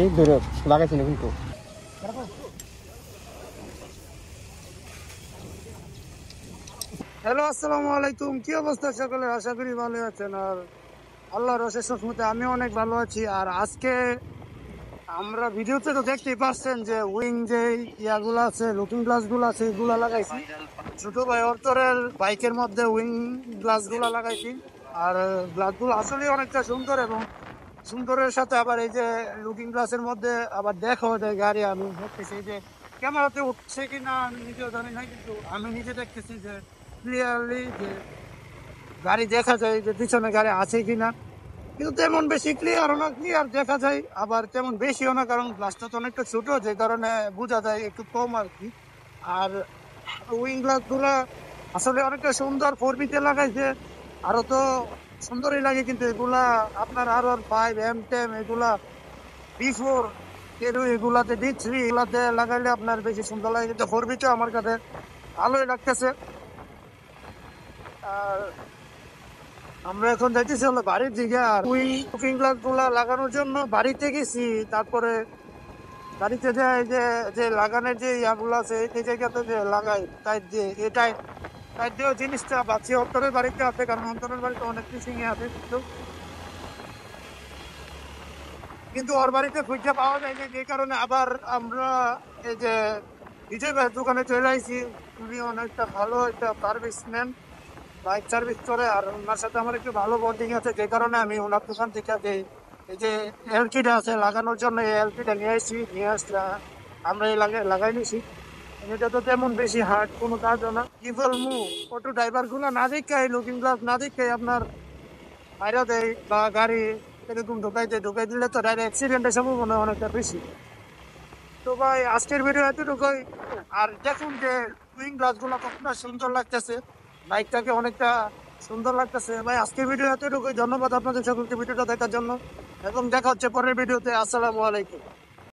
এই ধরে লাগাইছি না কিন্তু। হ্যালো, আসসালামু আলাইকুম। কি অবস্থা সকলে? আশা করি ভালো আছেন। আর আল্লাহর অশেষ রহমতে আমি অনেক ভালো আছি। আর আজকে আমরা ভিডিওতে তো দেখতেই পাচ্ছেন যে উইং যে ইয়াগুলো আছে, লুকিং গ্লাস গুলো আছে, এগুলা লাগাইছি। ছোট ভাই অর্তরের বাইকের মধ্যে উইং গ্লাস গুলা লাগাইছি। আর গ্লাস গুলো আসলে অনেকটা সুন্দর, এবং সুন্দরের সাথে আবার এই যে লুকিং গ্লাসের মধ্যে আবার দেখা যায় গাড়ি। আমি দেখতেছি যে ক্যামেরাতে উঠছে কিনা আমি নিজেও জানি না, কিন্তু আমি নিজে দেখতেছি যে ক্লিয়ারলি যে গাড়ি দেখা যায়, যে পিছনে গাড়ি আছে কিনা। কিন্তু তেমন বেশি ক্লিয়ারও না, ক্লিয়ার দেখা যায় আবার তেমন বেশিও না, কারণ গ্লাসটা তো অনেকটা ছোট, যে কারণে বোঝা যায় একটু কম আর কি। আর উইং গ্লাস গুলা আসলে অনেকটা সুন্দর, ফোরবিতে লাগাইছে, আরো তো সুন্দরই লাগে। কিন্তু এগুলা আপনার R15 M10 এগুলা B4 এগুলাতে D3 এগুলাতে লাগাইলে আপনার বেশি সুন্দর লাগে, কিন্তু ফোরবিতে আমার কাছে ভালোই লাগতেছে। আর আমরা এখন যাইতেছি হলো বাড়ির দিকে। আর ওই কুকিং গ্লাস গুলা লাগানোর জন্য বাড়িতে গেছি। তারপরে বাড়িতে যে এই যে যে লাগানোর যে ইয়াগুলো আছে এই জায়গাতে যে লাগাই, তাই দিয়ে এটাই তাই দিয়েও জিনিসটা বাঁচি অন্তরের বাড়িতে আছে, কারণ অন্তরের বাড়িতে অনেক কিছুই আছে, কিন্তু কিন্তু ওর বাড়িতে খুঁজে পাওয়া যায়নি, যে কারণে আবার আমরা এই যে বিজয় ভাইয়ের দোকানে চলে আইছি। উনি অনেকটা ভালো একটা সার্ভিসম্যান, বাইক সার্ভিস করে। আর ওনার সাথে আমার একটু ভালো বন্ডিং আছে, যে কারণে আমি ওনার দোকান থেকে এই যে এলকিটা আছে লাগানোর জন্য, এই এলকিটা নিয়ে আসছি, নিয়ে আসলে আমরা এই লাগাই নিছি। এটা তো তেমন বেশি হার্ড কোনো কাজও না। কি বলবো, অটো ড্রাইভার গুলো না দেখে, লুকিং গ্লাস না দেখে আপনার বাইরে দেয় বা গাড়ি এরকম ঢুকাই দিলে তো ডাইরেক্ট অ্যাক্সিডেন্টের সম্ভাবনা অনেকটা বেশি। তো ভাই আজকের ভিডিও এতটুকুই। আর দেখুন যে উইং গ্লাস গুলো কতটা সুন্দর লাগতেছে, বাইকটাকে অনেকটা সুন্দর লাগতেছে। ভাই আজকের ভিডিও এতটুকুই। ধন্যবাদ আপনাদের সকলকে ভিডিওটা দেখার জন্য, এবং দেখা হচ্ছে পরের ভিডিওতে। আসসালামু আলাইকুম।